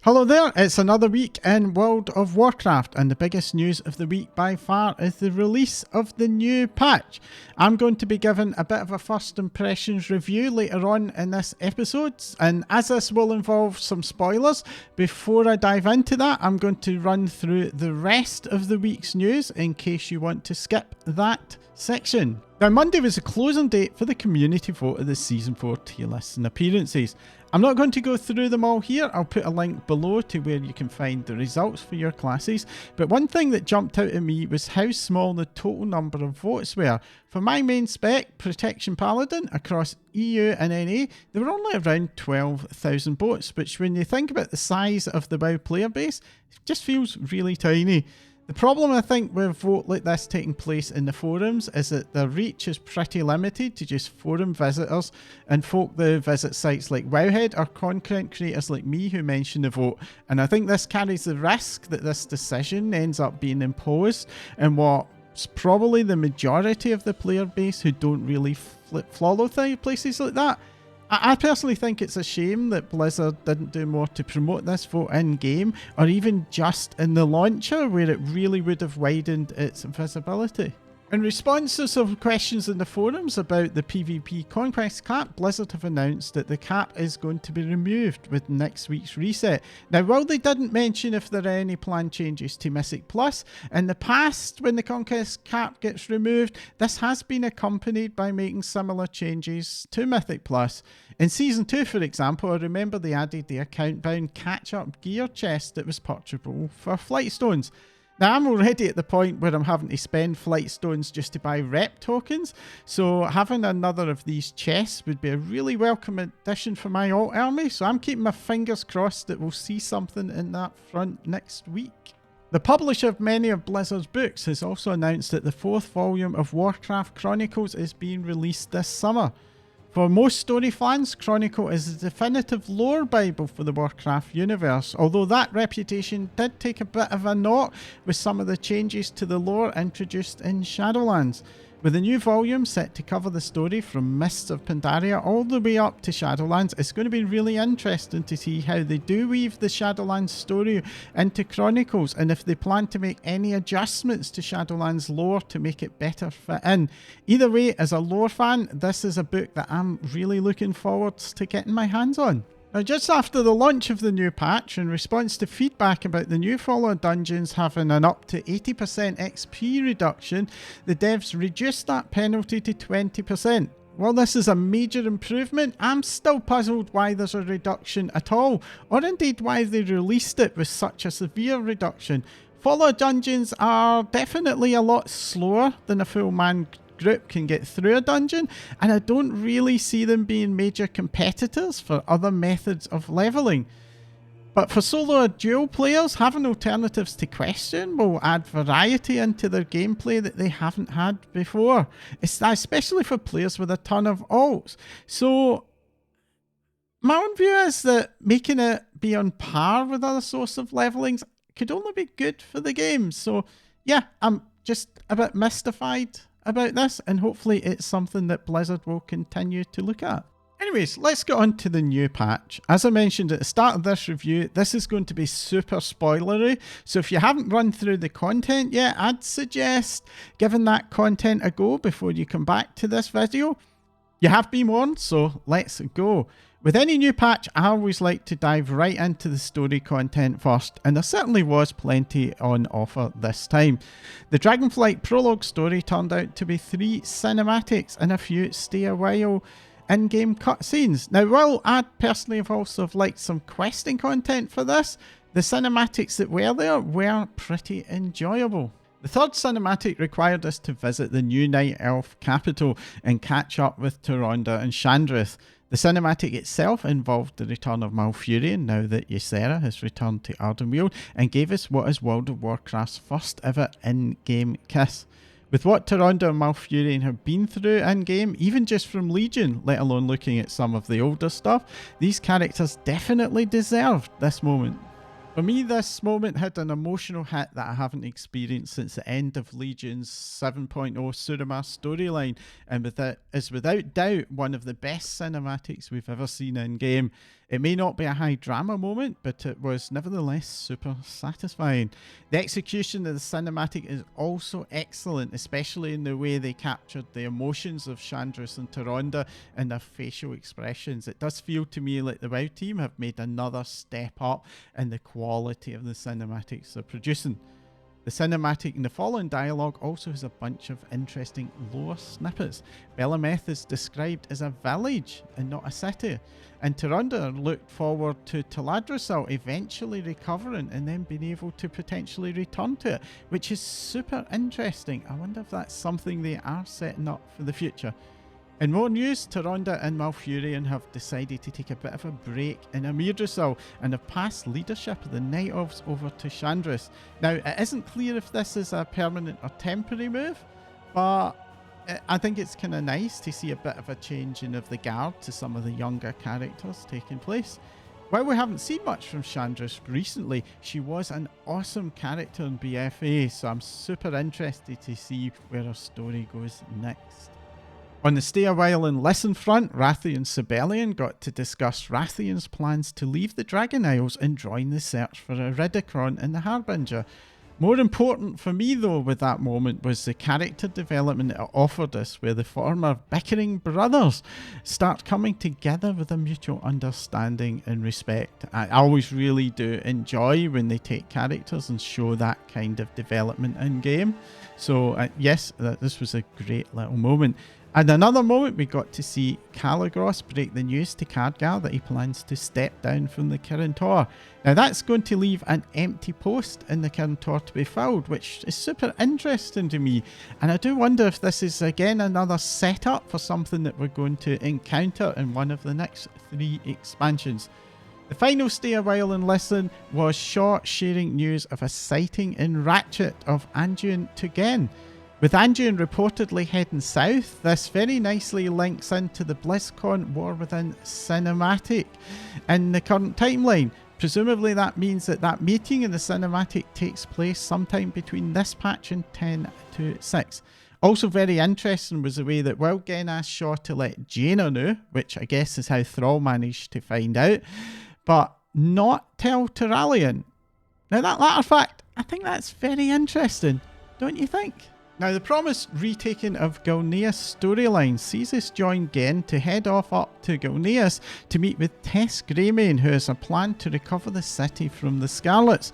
Hello there, it's another week in World of Warcraft, and the biggest news of the week by far is the release of the new patch. I'm going to be giving a bit of a first impressions review later on in this episode, and as this will involve some spoilers, before I dive into that, I'm going to run through the rest of the week's news in case you want to skip that section. Now, Monday was the closing date for the community vote of the Season 4 tier lists and appearances. I'm not going to go through them all here. I'll put a link below to where you can find the results for your classes. But one thing that jumped out at me was how small the total number of votes were. For my main spec, Protection Paladin, across EU and NA, there were only around 12,000 votes, which when you think about the size of the WoW player base, it just feels really tiny. The problem, I think, with a vote like this taking place in the forums is that the reach is pretty limited to just forum visitors and folk that visit sites like Wowhead or content creators like me who mention the vote. And I think this carries the risk that this decision ends up being imposed in what's probably the majority of the player base who don't really follow places like that. I personally think it's a shame that Blizzard didn't do more to promote this vote in-game, or even just in the launcher, where it really would have widened its visibility. In response to some questions in the forums about the PvP Conquest Cap, Blizzard have announced that the cap is going to be removed with next week's reset. Now, while they didn't mention if there are any planned changes to Mythic Plus, in the past, when the Conquest Cap gets removed, this has been accompanied by making similar changes to Mythic Plus. In Season 2, for example, I remember they added the account-bound catch-up gear chest that was purchasable for Flight Stones. Now, I'm already at the point where I'm having to spend Flight Stones just to buy rep tokens, so having another of these chests would be a really welcome addition for my alt army, so I'm keeping my fingers crossed that we'll see something in that front next week. The publisher of many of Blizzard's books has also announced that the 4th volume of Warcraft Chronicles is being released this summer. For most story fans, Chronicle is the definitive lore bible for the Warcraft universe, although that reputation did take a bit of a knock with some of the changes to the lore introduced in Shadowlands. With a new volume set to cover the story from Mists of Pandaria all the way up to Shadowlands, it's going to be really interesting to see how they do weave the Shadowlands story into Chronicles, and if they plan to make any adjustments to Shadowlands lore to make it better fit in. Either way, as a lore fan, this is a book that I'm really looking forward to getting my hands on. Now, just after the launch of the new patch, in response to feedback about the new follower dungeons having an up to 80% XP reduction, the devs reduced that penalty to 20%. While this is a major improvement, I'm still puzzled why there's a reduction at all, or indeed why they released it with such a severe reduction. Follower dungeons are definitely a lot slower than a full man group can get through a dungeon, and I don't really see them being major competitors for other methods of leveling. But for solo or duo players, having alternatives to question will add variety into their gameplay that they haven't had before, especially for players with a ton of alts. So my own view is that making it be on par with other sorts of levelings could only be good for the game. So yeah, I'm just a bit mystified about this, and hopefully it's something that Blizzard will continue to look at. Anyways, let's get on to the new patch. As I mentioned at the start of this review, this is going to be super spoilery, so if you haven't run through the content yet, I'd suggest giving that content a go before you come back to this video. You have been warned, so let's go. With any new patch, I always like to dive right into the story content first, and there certainly was plenty on offer this time. The Dragonflight prologue story turned out to be 3 cinematics and a few stay-a-while in-game cutscenes. Now, while I personally have also liked some questing content for this, the cinematics that were there were pretty enjoyable. The third cinematic required us to visit the new Night Elf capital and catch up with Tyrande and Shandrith. The cinematic itself involved the return of Malfurion now that Ysera has returned to Ardenweald, and gave us what is World of Warcraft's first ever in-game kiss. With what Tyrande and Malfurion have been through in-game, even just from Legion, let alone looking at some of the older stuff, these characters definitely deserved this moment. For me, this moment had an emotional hit that I haven't experienced since the end of Legion's 7.0 Suramar storyline, and is without doubt one of the best cinematics we've ever seen in game. It may not be a high drama moment, but it was nevertheless super satisfying. The execution of the cinematic is also excellent, especially in the way they captured the emotions of Chandris and Taronda and their facial expressions. It does feel to me like the WoW team have made another step up in the quality of the cinematics they're producing. The cinematic in the following dialogue also has a bunch of interesting lore snippets. Belemeth is described as a village and not a city, and Taronda looked forward to Taladrosal eventually recovering and then being able to potentially return to it, which is super interesting. I wonder if that's something they are setting up for the future. In more news, Taronda and Malfurion have decided to take a bit of a break in Amyrdrassil and have passed leadership of the Night Elves over to Chandris. Now, it isn't clear if this is a permanent or temporary move, but I think it's kind of nice to see a bit of a changing of the guard to some of the younger characters taking place. While we haven't seen much from Chandris recently, she was an awesome character in BFA, so I'm super interested to see where her story goes next. On the stay a while and listen front, Rathian and Sibelian got to discuss Rathian's plans to leave the Dragon Isles and join the search for Iridikron and the Harbinger. More important for me though with that moment was the character development it offered us, where the former bickering brothers start coming together with a mutual understanding and respect. I always really do enjoy when they take characters and show that kind of development in game. So yes, this was a great little moment. And another moment, we got to see Caligros break the news to Khadgar that he plans to step down from the Kirin Tor. Now that's going to leave an empty post in the Kirin Tor to be filled, which is super interesting to me. And I do wonder if this is again another setup for something that we're going to encounter in one of the next 3 expansions. The final stay a while and listen was Shaw sharing news of a sighting in Ratchet of Anduin Tugen. With Anduin reportedly heading south, this very nicely links into the BlizzCon War Within cinematic in the current timeline. Presumably that means that meeting in the cinematic takes place sometime between this patch and 10.6. Also very interesting was the way that while Gen asked Shaw to let Jaina know, which I guess is how Thrall managed to find out, but not tell Turalyon. Now that latter fact, I think that's very interesting, don't you think? Now, the promised retaking of Gilneas storyline sees us join Gen to head off up to Gilneas to meet with Tess Greymane, who has a plan to recover the city from the Scarlets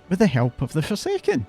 with the help of the Forsaken.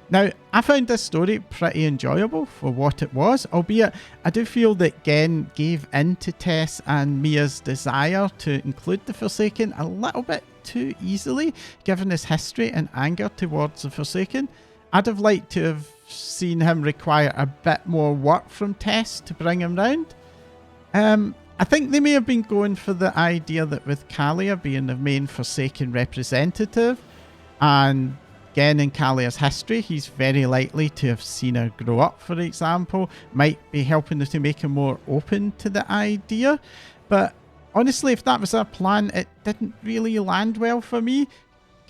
Now, I found this story pretty enjoyable for what it was, albeit I do feel that Gen gave in to Tess and Mia's desire to include the Forsaken a little bit too easily, given his history and anger towards the Forsaken. I'd have liked to have seen him require a bit more work from Tess to bring him round. I think they may have been going for the idea that with Kalia being the main Forsaken representative and Gen in Kalia's history, he's very likely to have seen her grow up, for example, might be helping to make him more open to the idea. But honestly, if that was our plan, it didn't really land well for me.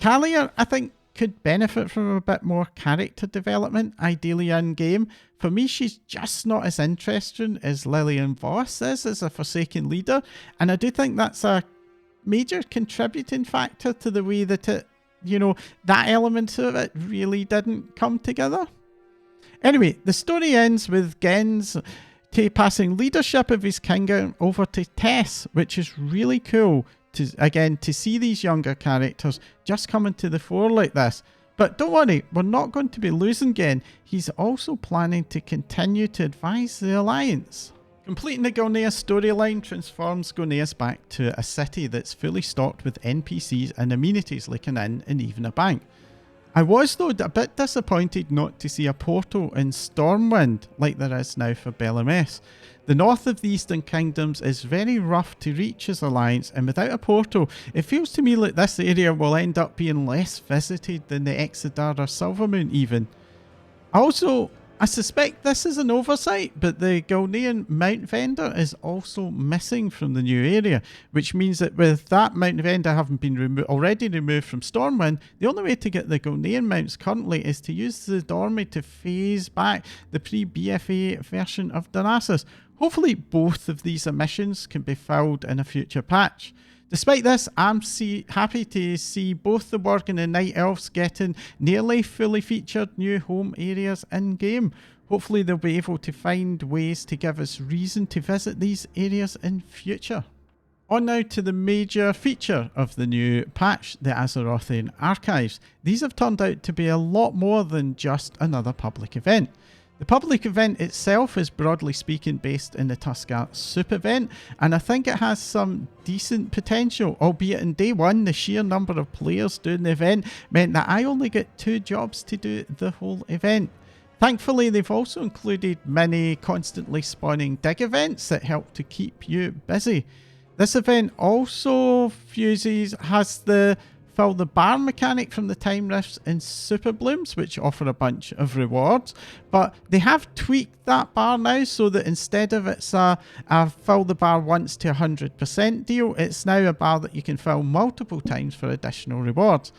Kalia, I think, could benefit from a bit more character development, ideally in-game. For me, she's just not as interesting as Lillian Voss is as a Forsaken leader, and I do think that's a major contributing factor to the way that it, that element of it really didn't come together. Anyway, the story ends with Gen's passing leadership of his kingdom over to Tess, which is really cool. To see these younger characters just coming to the fore like this. But don't worry, we're not going to be losing Gen. He's also planning to continue to advise the Alliance. Completing the Gilneas storyline transforms Gilneas back to a city that's fully stocked with NPCs and amenities like an inn and even a bank. I was though a bit disappointed not to see a portal in Stormwind like there is now for Belemeth. The north of the Eastern Kingdoms is very rough to reach as Alliance, and without a portal, it feels to me like this area will end up being less visited than the Exodar or Silvermoon even. Also, I suspect this is an oversight, but the Gilnean Mount Vendor is also missing from the new area, which means that with that Mount Vendor having been already removed from Stormwind, the only way to get the Gilnean mounts currently is to use the Dormy to phase back the pre-BFA version of Darnassus. Hopefully both of these omissions can be filled in a future patch. Despite this, I'm happy to see both the Worgen and Night Elves getting nearly fully featured new home areas in-game. Hopefully they'll be able to find ways to give us reason to visit these areas in future. On now to the major feature of the new patch, the Azerothian Archives. These have turned out to be a lot more than just another public event. The public event itself is broadly speaking based in the Tuskar Soup event, and I think it has some decent potential, albeit in day one the sheer number of players doing the event meant that I only get 2 jobs to do the whole event. Thankfully, they've also included many constantly spawning dig events that help to keep you busy. This event also has the fill the bar mechanic from the time rifts in Super Blooms, which offer a bunch of rewards, but they have tweaked that bar now so that instead of it's a fill the bar once to 100% deal, it's now a bar that you can fill multiple times for additional rewards.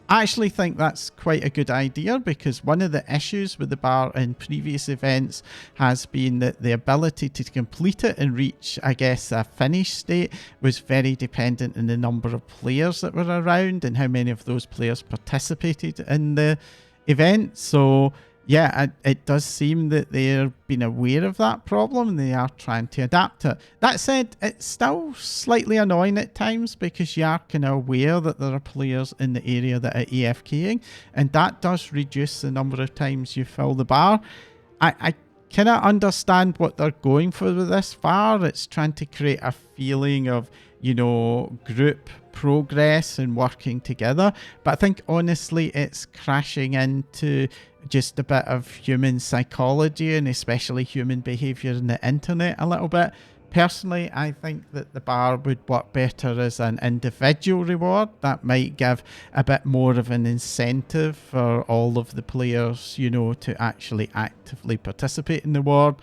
I actually think that's quite a good idea, because one of the issues with the bar in previous events has been that the ability to complete it and reach, I guess, a finished state was very dependent on the number of players that were around and how many of those players participated in the event. So yeah, it does seem that they're been aware of that problem and they are trying to adapt it. That said, it's still slightly annoying at times because you are kind of aware that there are players in the area that are AFKing, and that does reduce the number of times you fill the bar. I kind of understand what they're going for with this bar. It's trying to create a feeling of, you know, group progress and working together, but I think honestly it's crashing into just a bit of human psychology and especially human behavior in the internet a little bit. Personally, I think that the bar would work better as an individual reward. That might give a bit more of an incentive for all of the players, you know, to actually actively participate in the war.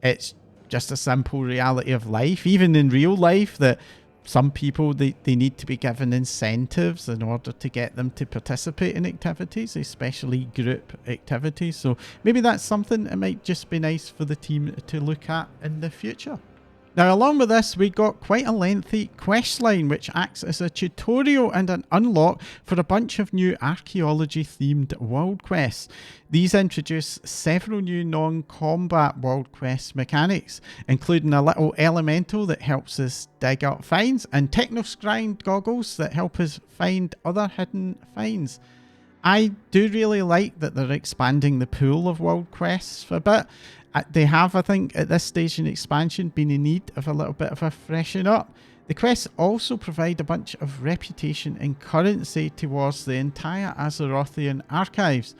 It's just a simple reality of life, even in real life, that some people, they need to be given incentives in order to get them to participate in activities, especially group activities. So maybe that's something that might just be nice for the team to look at in the future. Now, along with this, we got quite a lengthy quest line, which acts as a tutorial and an unlock for a bunch of new archaeology-themed world quests. These introduce several new non-combat world quest mechanics, including a little elemental that helps us dig up finds, and technoscrine goggles that help us find other hidden finds. I do really like that they're expanding the pool of world quests for a bit. They have, I think, at this stage in expansion, been in need of a little bit of a freshen up. The quests also provide a bunch of reputation and currency towards the entire Azerothian archives.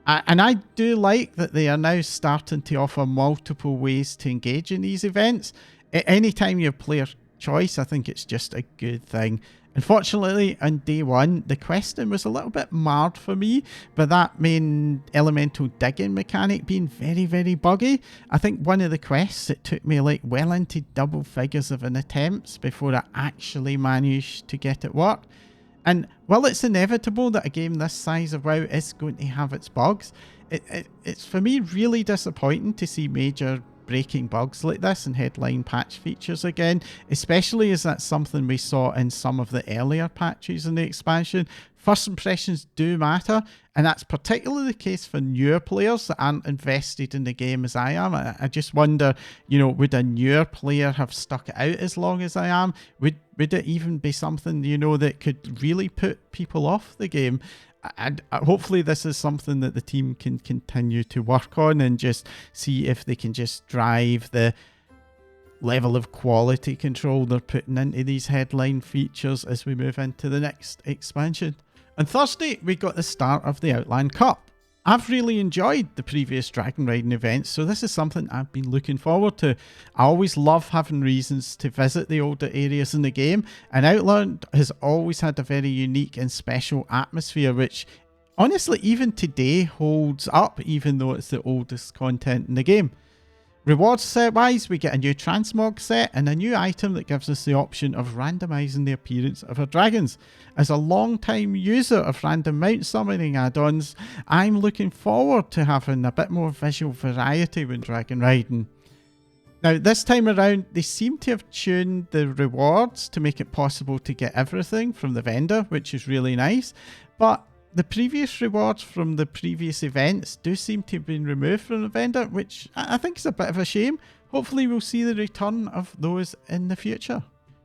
And I do like that they are now starting to offer multiple ways to engage in these events. Anytime you have player choice, I think it's just a good thing. Unfortunately, on day one, the questing was a little bit marred for me by that main elemental digging mechanic being very, very buggy. I think one of the quests, it took me like well into double figures of an attempts before I actually managed to get it work. And while it's inevitable that a game this size of WoW is going to have its bugs, it's for me really disappointing to see major breaking bugs like this and headline patch features again, especially as that's something we saw in some of the earlier patches in the expansion. First impressions do matter, and that's particularly the case for newer players that aren't invested in the game as I am. I just wonder, you know, would a newer player have stuck it out as long as I am? Would it even be something, you know, that could really put people off the game? And hopefully this is something that the team can continue to work on and just see if they can just drive the level of quality control they're putting into these headline features as we move into the next expansion. On Thursday, we got the start of the Outland Cup. I've really enjoyed the previous dragon riding events, so this is something I've been looking forward to. I always love having reasons to visit the older areas in the game, and Outland has always had a very unique and special atmosphere, which honestly even today holds up, even though it's the oldest content in the game. Rewards set wise, we get a new transmog set and a new item that gives us the option of randomising the appearance of our dragons. As a long time user of random mount summoning add-ons, I'm looking forward to having a bit more visual variety when dragon riding. Now, this time around, they seem to have tuned the rewards to make it possible to get everything from the vendor, which is really nice. But the previous rewards from the previous events do seem to have been removed from the vendor, which I think is a bit of a shame. Hopefully we'll see the return of those in the future.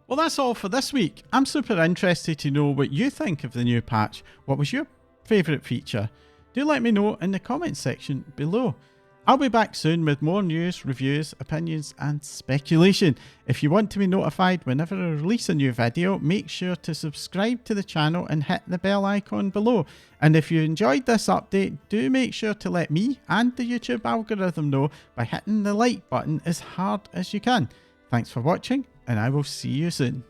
Well, that's all for this week. I'm super interested to know what you think of the new patch. What was your favourite feature? Do let me know in the comments section below. I'll be back soon with more news, reviews, opinions and speculation. If you want to be notified whenever I release a new video, make sure to subscribe to the channel and hit the bell icon below. And if you enjoyed this update, do make sure to let me and the YouTube algorithm know by hitting the like button as hard as you can. Thanks for watching, and I will see you soon.